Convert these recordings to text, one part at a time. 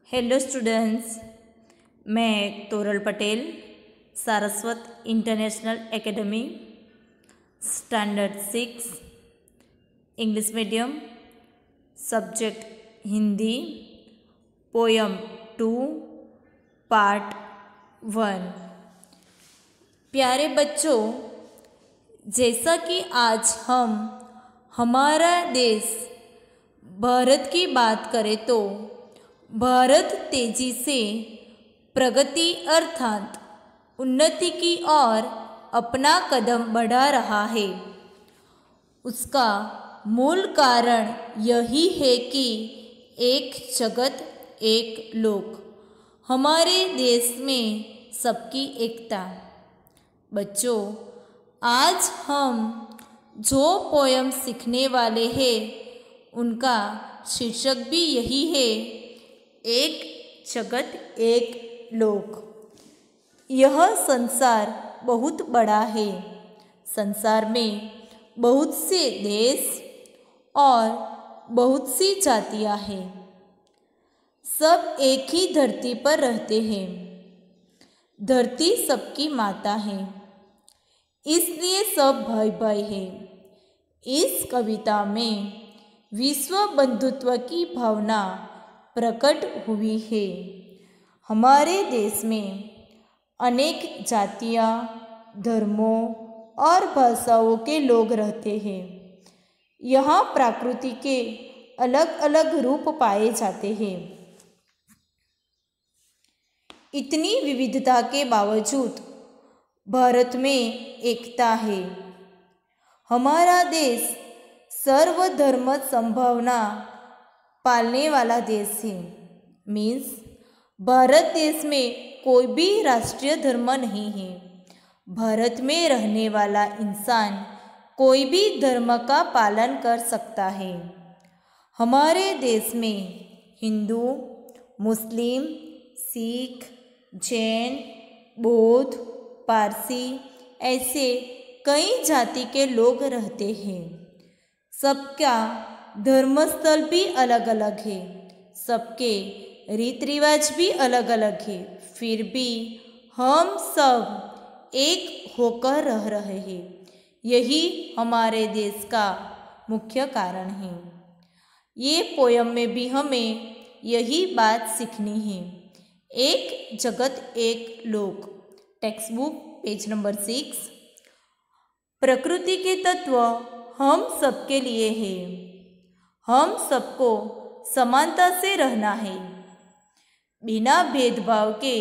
Hello students, मैं Toral Patel, Saraswat international academy, standard 6, English medium, subject Hindi, poem 2, part 1। प्यारे बच्चों, जैसा कि आज हम हमारा देश भारत की बात करें तो भारत तेजी से प्रगति अर्थात उन्नति की ओर अपना कदम बढ़ा रहा है। उसका मूल कारण यही है कि एक जगत एक लोक, हमारे देश में सबकी एकता। बच्चों, आज हम जो पोयम सीखने वाले हैं उनका शीर्षक भी यही है, एक जगत एक लोक। यह संसार बहुत बड़ा है। संसार में बहुत से देश और बहुत सी जातियां हैं। सब एक ही धरती पर रहते हैं। धरती सबकी माता है, इसलिए सब भाई भाई है। इस कविता में विश्व बंधुत्व की भावना प्रकट हुई है। हमारे देश में अनेक जातियां, धर्मों और भाषाओं के लोग रहते हैं। यहाँ प्रकृति के अलग अलग रूप पाए जाते हैं। इतनी विविधता के बावजूद भारत में एकता है। हमारा देश सर्वधर्म संभावना पालने वाला देश है। मीन्स भारत देश में कोई भी राष्ट्रीय धर्म नहीं है। भारत में रहने वाला इंसान कोई भी धर्म का पालन कर सकता है। हमारे देश में हिंदू, मुस्लिम, सिख, जैन, बौद्ध, पारसी ऐसे कई जाति के लोग रहते हैं। सबका धर्मस्थल भी अलग अलग है। सबके रीति रिवाज भी अलग अलग है। फिर भी हम सब एक होकर रह रहे हैं। यही हमारे देश का मुख्य कारण है। ये पोयम में भी हमें यही बात सीखनी है। एक जगत एक लोक, टेक्स्ट बुक पेज नंबर 6। प्रकृति के तत्व हम सबके लिए है। हम सबको समानता से रहना है, बिना भेदभाव के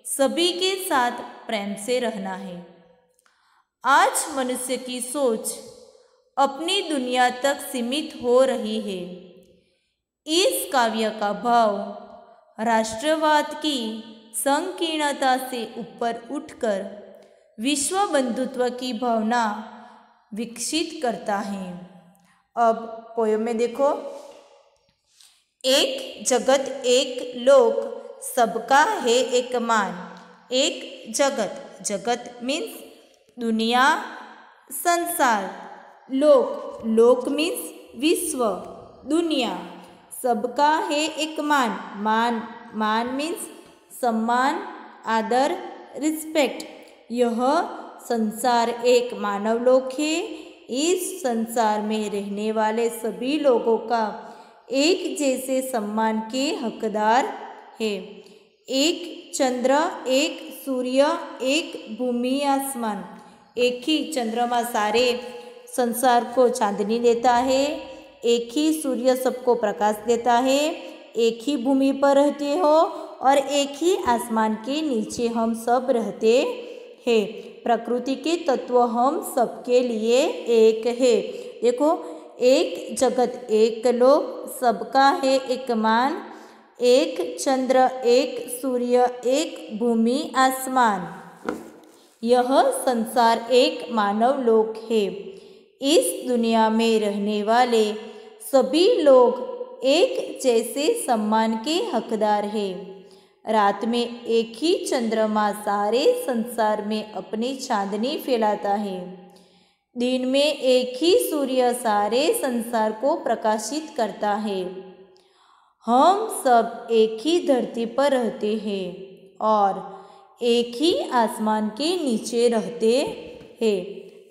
सभी के साथ प्रेम से रहना है। आज मनुष्य की सोच अपनी दुनिया तक सीमित हो रही है। इस काव्य का भाव राष्ट्रवाद की संकीर्णता से ऊपर उठकर विश्व बंधुत्व की भावना विकसित करता है। अब पोयम में देखो, एक जगत एक लोक, सबका है एक मान। एक जगत, जगत मीन्स दुनिया, संसार, लोक, लोक मीन्स विश्व, दुनिया। सबका है एक मान, मान, मान मीन्स सम्मान, आदर, रिस्पेक्ट। यह संसार एक मानव लोक है। इस संसार में रहने वाले सभी लोगों का एक जैसे सम्मान के हकदार है। एक चंद्र, एक सूर्य, एक भूमि आसमान। एक ही चंद्रमा सारे संसार को चांदनी देता है। एक ही सूर्य सबको प्रकाश देता है। एक ही भूमि पर रहते हो और एक ही आसमान के नीचे हम सब रहते हैं। प्रकृति के तत्व हम सबके लिए एक है। देखो, एक जगत एक लोक, सबका है एक मान। एक चंद्र, एक सूर्य, एक भूमि आसमान। यह संसार एक मानव लोक है। इस दुनिया में रहने वाले सभी लोग एक जैसे सम्मान के हकदार हैं। रात में एक ही चंद्रमा सारे संसार में अपनी चांदनी फैलाता है। दिन में एक ही सूर्य सारे संसार को प्रकाशित करता है। हम सब एक ही धरती पर रहते हैं और एक ही आसमान के नीचे रहते हैं।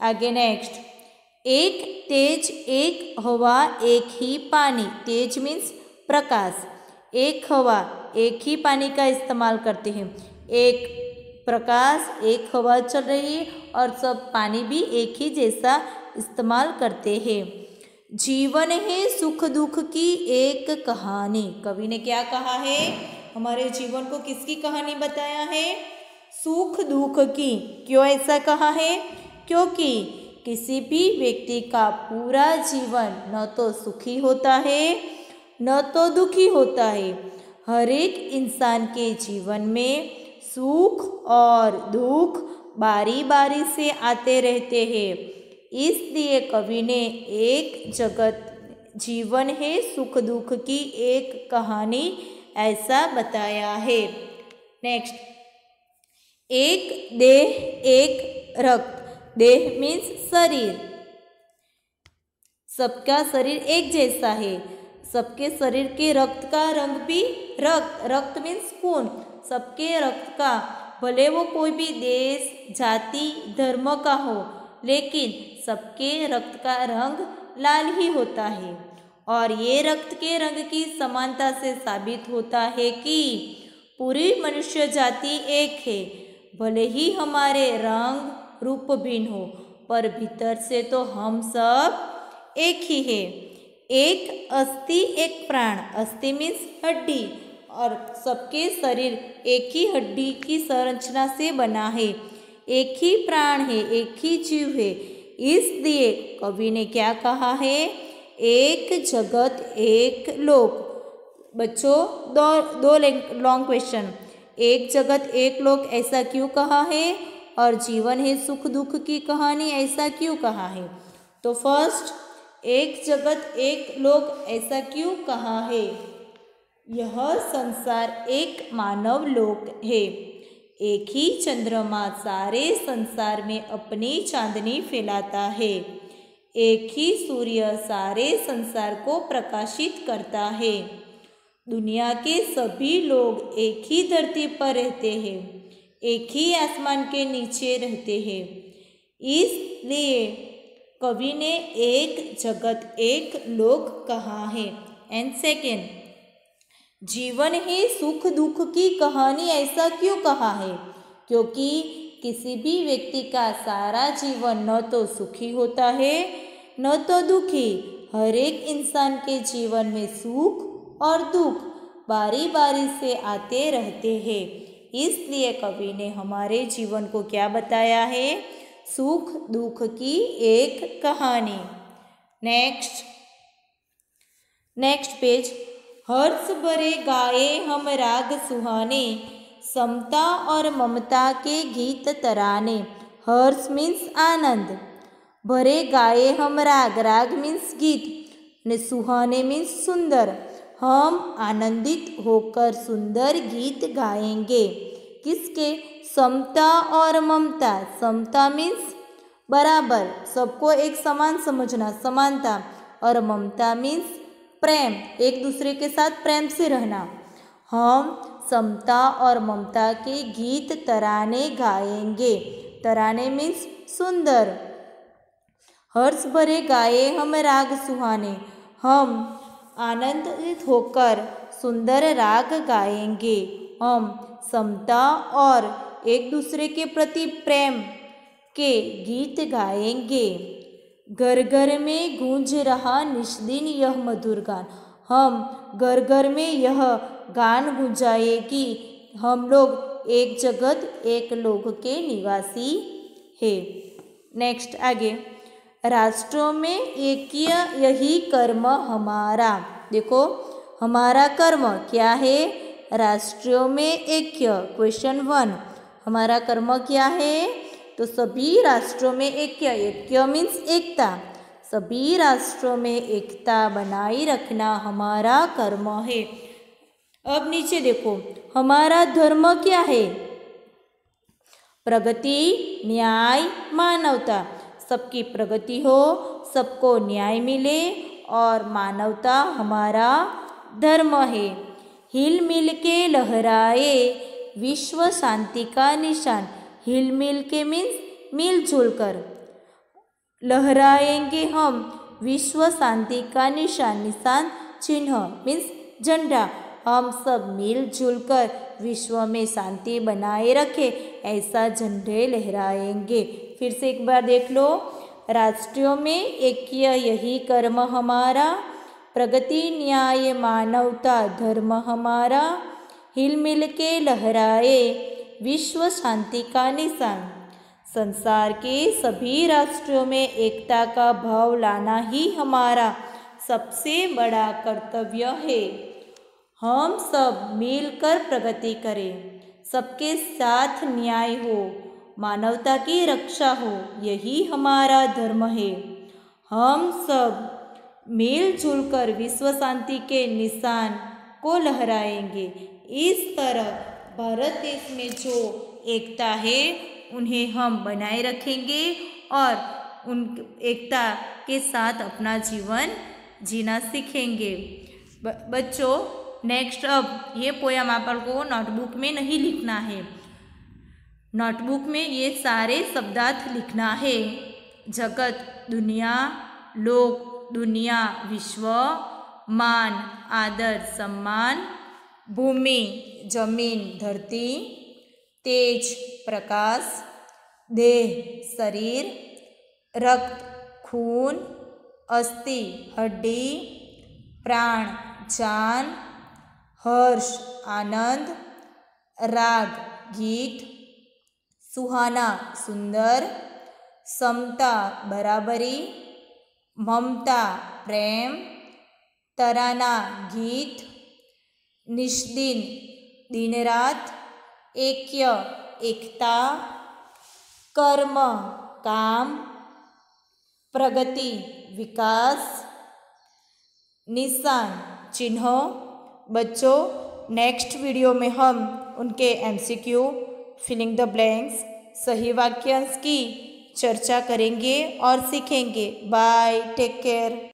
आगे नेक्स्ट, एक तेज एक हवा एक ही पानी। तेज मीन्स प्रकाश, एक हवा एक ही पानी का इस्तेमाल करते हैं। एक प्रकाश एक हवा चल रही है और सब पानी भी एक ही जैसा इस्तेमाल करते हैं। जीवन है सुख दुख की एक कहानी। कवि ने क्या कहा है? हमारे जीवन को किसकी कहानी बताया है? सुख दुख की। क्यों ऐसा कहा है? क्योंकि किसी भी व्यक्ति का पूरा जीवन न तो सुखी होता है न तो दुखी होता है। हर एक इंसान के जीवन में सुख और दुख बारी बारी से आते रहते हैं। इसलिए कवि ने एक जगत जीवन है सुख दुख की एक कहानी ऐसा बताया है। नेक्स्ट, एक देह एक रक्त। देह मीन्स शरीर, सबका शरीर एक जैसा है। सबके शरीर के रक्त का रंग भी रक्त, रक्त मीन्स खून। सबके रक्त का, भले वो कोई भी देश जाति धर्म का हो, लेकिन सबके रक्त का रंग लाल ही होता है। और ये रक्त के रंग की समानता से साबित होता है कि पूरी मनुष्य जाति एक है। भले ही हमारे रंग रूप भिन्न हो, पर भीतर से तो हम सब एक ही है। एक अस्थि एक प्राण। अस्थि मीन्स हड्डी और सबके शरीर एक ही हड्डी की संरचना से बना है। एक ही प्राण है, एक ही जीव है। इसलिए कवि ने क्या कहा है? एक जगत एक लोक। बच्चों, दो लॉन्ग क्वेश्चन। एक जगत एक लोक ऐसा क्यों कहा है? और जीवन है सुख दुख की कहानी ऐसा क्यों कहा है? तो फर्स्ट, एक जगत एक लोक ऐसा क्यों कहा है? यह संसार एक मानव लोक है। एक ही चंद्रमा सारे संसार में अपनी चांदनी फैलाता है। एक ही सूर्य सारे संसार को प्रकाशित करता है। दुनिया के सभी लोग एक ही धरती पर रहते हैं, एक ही आसमान के नीचे रहते हैं। इसलिए कवि ने एक जगत एक लोक कहा है। एंड सेकेंड, जीवन है सुख दुख की कहानी ऐसा क्यों कहा है? क्योंकि किसी भी व्यक्ति का सारा जीवन न तो सुखी होता है न तो दुखी। हर एक इंसान के जीवन में सुख और दुख बारी बारी से आते रहते हैं। इसलिए कवि ने हमारे जीवन को क्या बताया है? सुख दुख की एक कहानी। Next page. हर्ष भरे गाए हम राग सुहाने, समता और ममता के गीत तराने। हर्ष मीन्स आनंद, भरे गाए हम राग, राग मीन्स गीत, ने सुहाने मीन्स सुंदर। हम आनंदित होकर सुंदर गीत गाएंगे। किसके? समता और ममता। समता मीन्स बराबर, सबको एक समान समझना, समानता। और ममता मीन्स प्रेम, एक दूसरे के साथ प्रेम से रहना। हम समता और ममता के गीत तराने गाएंगे। तराने मीन्स सुंदर। हर्ष भरे गाए हम राग सुहाने, हम आनंदित होकर सुंदर राग गाएंगे। हम समता और एक दूसरे के प्रति प्रेम के गीत गाएंगे। घर घर में गूंज रहा निष्दिन यह मधुर गान। हम घर घर में यह गान गूंजाए कि हम लोग एक जगत एक लोक के निवासी हैं। नेक्स्ट आगे, राष्ट्रों में ऐक्य यही कर्म हमारा। देखो, हमारा कर्म क्या है? राष्ट्रों में ऐक्य। क्वेश्चन 1, हमारा कर्म क्या है? तो सभी राष्ट्रों में ऐक्य। ऐक्य मीन्स एकता। सभी राष्ट्रों में एकता बनाए रखना हमारा कर्म है। अब नीचे देखो, हमारा धर्म क्या है? प्रगति, न्याय, मानवता। सबकी प्रगति हो, सबको न्याय मिले और मानवता हमारा धर्म है। हिल मिल के लहराए विश्व शांति का निशान। हिल मिल के मीन्स मिलजुल कर, लहराएंगे हम विश्व शांति का निशान। निशान चिन्ह मीन्स झंडा। हम सब मिलजुल कर विश्व में शांति बनाए रखे, ऐसा झंडे लहराएंगे। फिर से एक बार देख लो। राष्ट्रों में ऐक्य यही कर्म हमारा, प्रगति न्याय मानवता धर्म हमारा। हिल मिल के लहराए विश्व शांति का निशान। संसार के सभी राष्ट्रों में एकता का भाव लाना ही हमारा सबसे बड़ा कर्तव्य है। हम सब मिलकर प्रगति करें, सबके साथ न्याय हो, मानवता की रक्षा हो, यही हमारा धर्म है। हम सब मिलजुल कर विश्व शांति के निशान को लहराएंगे। इस तरह भारत देश में जो एकता है उन्हें हम बनाए रखेंगे और उन एकता के साथ अपना जीवन जीना सीखेंगे। बच्चों, नेक्स्ट अब ये पोयम आपको नोटबुक में नहीं लिखना है। नोटबुक में ये सारे शब्दार्थ लिखना है। जगत दुनिया, लोक दुनिया विश्व, मान आदर सम्मान, भूमि जमीन धरती, तेज प्रकाश, देह शरीर, रक्त खून, अस्थि हड्डी, प्राण जान, हर्ष आनंद, राग गीत, सुहाना सुंदर, समता बराबरी, ममता प्रेम, तराना गीत, निष्दिन दिन रात, ऐक्य एकता, कर्म काम, प्रगति विकास, निशान चिन्ह। बच्चों, नेक्स्ट वीडियो में हम उनके MCQ, फिलिंग द ब्लैंक्स, सही वाक्यांश की चर्चा करेंगे और सीखेंगे। Bye, take care.